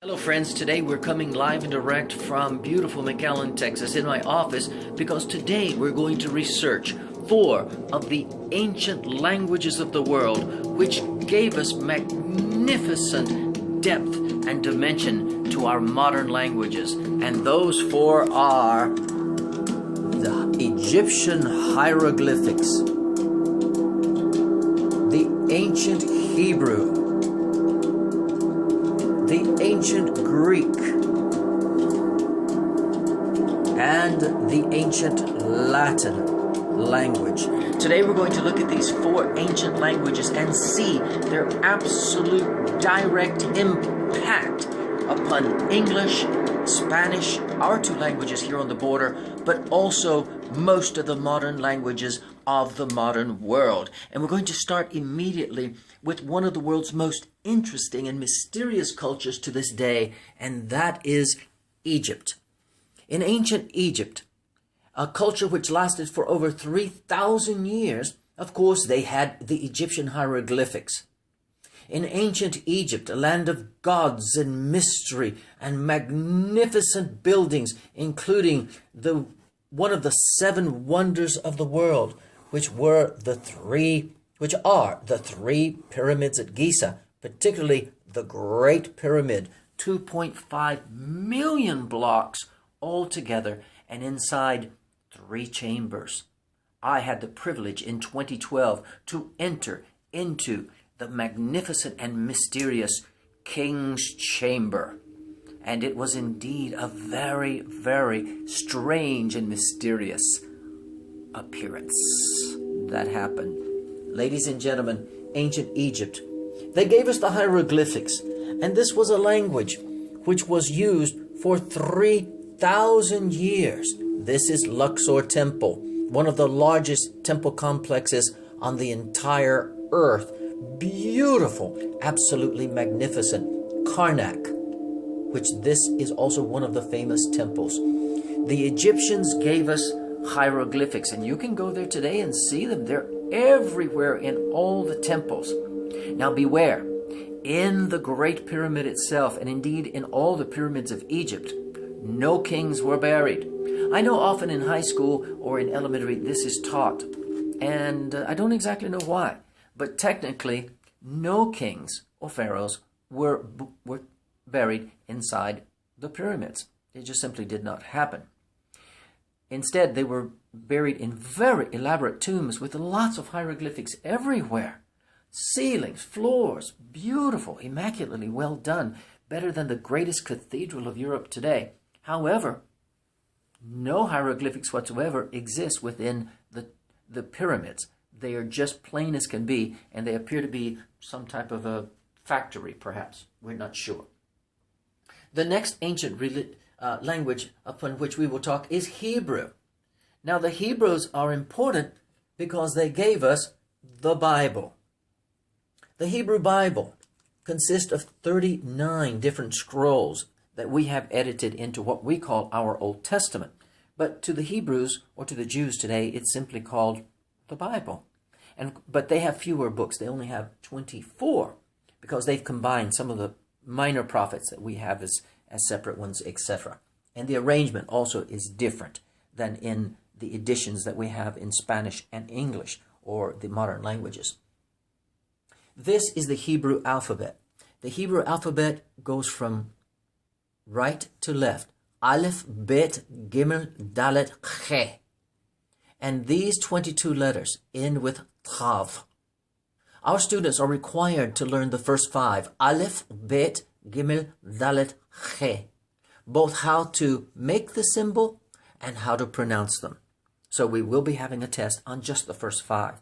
Hello friends, today we're coming live and direct from beautiful McAllen, Texas in my office because today we're going to research 4 of the ancient languages of the world which gave us magnificent depth and dimension to our modern languages. And those 4 are the Egyptian hieroglyphics, the ancient Hebrew, the ancient Greek, and the ancient Latin language. Today we're going to look at these 4 ancient languages and see their absolute direct impact upon English, Spanish, our 2 languages here on the border, but also most of the modern languages of the modern world. And we're going to start immediately with one of the world's most interesting and mysterious cultures to this day, and that is Egypt. In ancient Egypt, a culture which lasted for over 3,000 years, of course, they had the Egyptian hieroglyphics. In ancient Egypt, a land of gods and mystery and magnificent buildings, including one of the 7 wonders of the world, which are the 3 pyramids at Giza, particularly the Great Pyramid, 2.5 million blocks altogether, and inside 3 chambers. I had the privilege in 2012 to enter into the magnificent and mysterious King's Chamber. And it was indeed a very, very strange and mysterious appearance that happened. Ladies and gentlemen, ancient Egypt, they gave us the hieroglyphics, and this was a language which was used for 3,000 years. This is Luxor Temple, one of the largest temple complexes on the entire earth. Beautiful, absolutely magnificent. Karnak, which this is also one of the famous temples. The Egyptians gave us hieroglyphics, and you can go there today and see them. They're everywhere in all the temples. Now beware, in the Great Pyramid itself, and indeed in all the pyramids of Egypt, no kings were buried. I know often in high school or in elementary this is taught, and I don't exactly know why, but technically no kings or pharaohs were buried inside the pyramids. It just simply did not happen. Instead, they were buried in very elaborate tombs with lots of hieroglyphics everywhere. Ceilings, floors, beautiful, immaculately well done, better than the greatest cathedral of Europe today. However, no hieroglyphics whatsoever exist within the pyramids. They are just plain as can be, and they appear to be some type of a factory, perhaps. We're not sure. The next ancient language upon which we will talk is Hebrew. Now, the Hebrews are important because they gave us the Bible. The Hebrew Bible consists of 39 different scrolls that we have edited into what we call our Old Testament. But to the Hebrews, or to the Jews today, it's simply called the Bible. But they have fewer books. They only have 24 because they've combined some of the minor prophets that we have as separate ones, etc. And the arrangement also is different than in the editions that we have in Spanish and English, or the modern languages. This is the Hebrew alphabet. The Hebrew alphabet goes from right to left. Aleph, Bet, Gimel, Dalet, Che. And these 22 letters end with Tav. Our students are required to learn the first 5. Aleph, Bet, Gimel, Dalet, Che. Both how to make the symbol and how to pronounce them. So we will be having a test on just the first 5.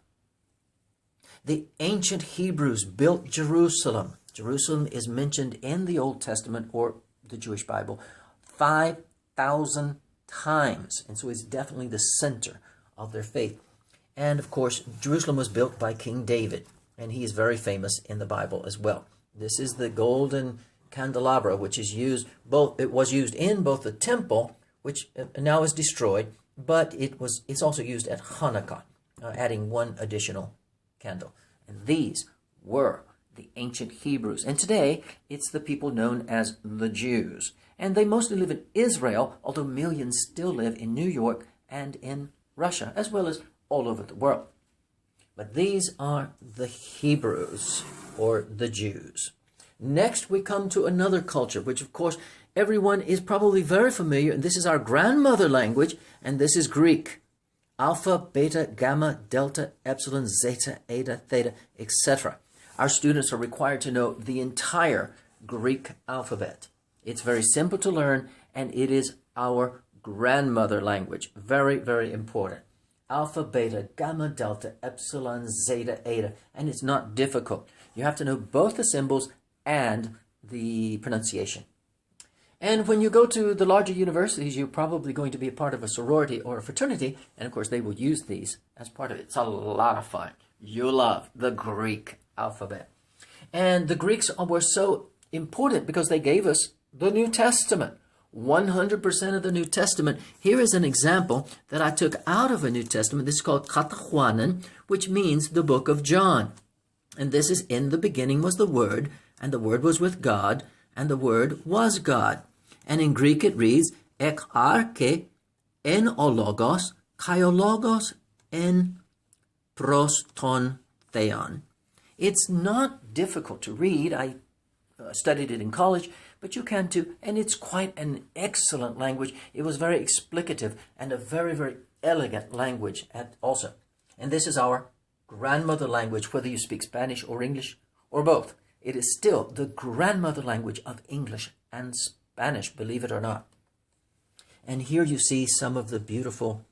The ancient Hebrews built Jerusalem. Jerusalem is mentioned in the Old Testament or the Jewish Bible 5,000 times. And so it's definitely the center of their faith. And of course, Jerusalem was built by King David, and he is very famous in the Bible as well. This is the golden candelabra, which is used it was used in both the temple, which now is destroyed, but it's also used at Hanukkah, adding one additional candle. And these were the ancient Hebrews. And today, it's the people known as the Jews. And they mostly live in Israel, although millions still live in New York and in Russia, as well as all over the world. But these are the Hebrews, or the Jews. Next, we come to another culture, which, of course, everyone is probably very familiar. And this is our grandmother language, and this is Greek. Alpha, beta, gamma, delta, epsilon, zeta, eta, theta, etc. Our students are required to know the entire Greek alphabet. It's very simple to learn, and it is our grandmother language. Very, very important. Alpha, beta, gamma, delta, epsilon, zeta, eta, and it's not difficult. You have to know both the symbols and the pronunciation. And when you go to the larger universities, you're probably going to be a part of a sorority or a fraternity, and of course they will use these as part of it. It's a lot of fun. You'll love the Greek alphabet. And the Greeks were so important because they gave us the New Testament. 100% of the New Testament. Here is an example that I took out of a New Testament. This is called Katachwanan, which means the book of John. And this is, in the beginning was the Word, and the Word was with God, and the Word was God. And in Greek it reads, ek arche en o logos, kai o logos en pros ton theon. It's not difficult to read. I studied it in college, but you can too, and it's quite an excellent language. It was very explicative and a very, very elegant language also. And this is our grandmother language, whether you speak Spanish or English or both. It is still the grandmother language of English and Spanish, believe it or not. And here you see some of the beautiful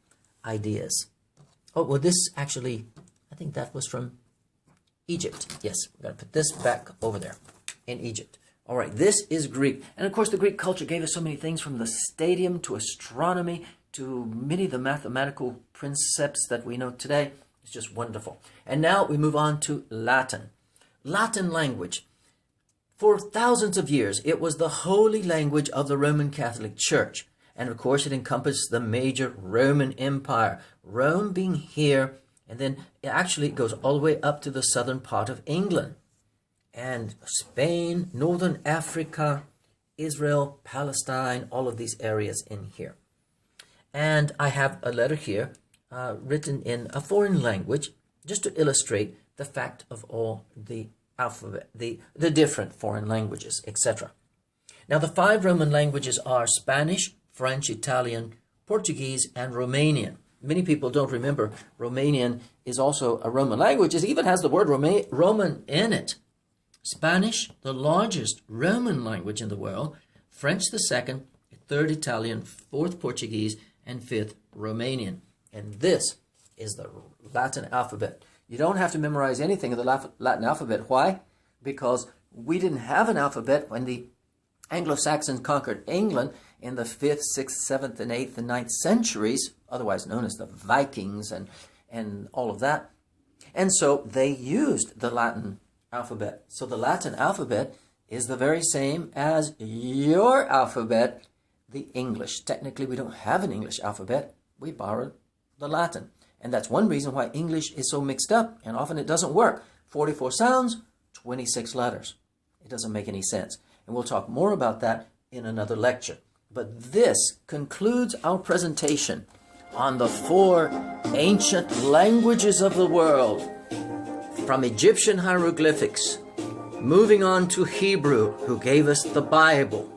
ideas. Oh, well, this actually, I think that was from Egypt. Yes, we're going to put this back over there in Egypt. All right, this is Greek. And of course, the Greek culture gave us so many things, from the stadium to astronomy to many of the mathematical precepts that we know today. It's just wonderful. And now we move on to Latin. Latin language. For thousands of years, it was the holy language of the Roman Catholic Church. And of course, it encompassed the major Roman Empire. Rome being here, and then it goes all the way up to the southern part of England. And Spain, Northern Africa, Israel, Palestine, all of these areas in here. And I have a letter here written in a foreign language, just to illustrate the fact of all the alphabet, the different foreign languages, etc. Now, the 5 Roman languages are Spanish, French, Italian, Portuguese, and Romanian. Many people don't remember Romanian is also a Roman language. It even has the word Roman in it. Spanish, the largest Roman language in the world. French, the second. Third, Italian. Fourth, Portuguese. And fifth, Romanian. And this is the Latin alphabet. You don't have to memorize anything of the Latin alphabet. Why? Because we didn't have an alphabet when the Anglo-Saxons conquered England in the 5th, 6th, 7th, and 8th and 9th centuries, otherwise known as the Vikings and all of that. And so they used the Latin alphabet. So the Latin alphabet is the very same as your alphabet, the English. Technically, we don't have an English alphabet. We borrowed the Latin. And that's one reason why English is so mixed up, and often it doesn't work. 44 sounds, 26 letters. It doesn't make any sense. And we'll talk more about that in another lecture. But this concludes our presentation on the 4 ancient languages of the world, from Egyptian hieroglyphics, moving on to Hebrew, who gave us the Bible,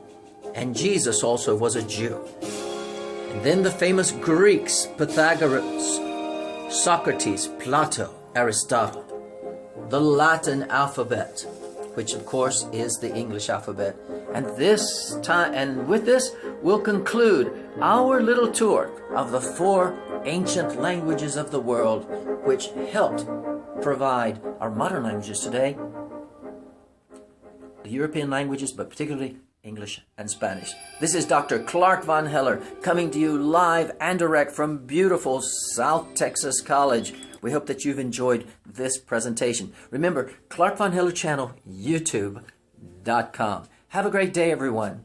and Jesus also was a Jew. And then the famous Greeks, Pythagoras, Socrates, Plato, Aristotle. The Latin alphabet, which of course is the English alphabet. And with this, we'll conclude our little tour of the 4 ancient languages of the world, which helped provide our modern languages today, the European languages, but particularly English and Spanish. This is Dr. ClarkvonHeller coming to you live and direct from beautiful South Texas College. We hope that you've enjoyed this presentation. Remember, ClarkvonHeller channel, YouTube.com. Have a great day, everyone.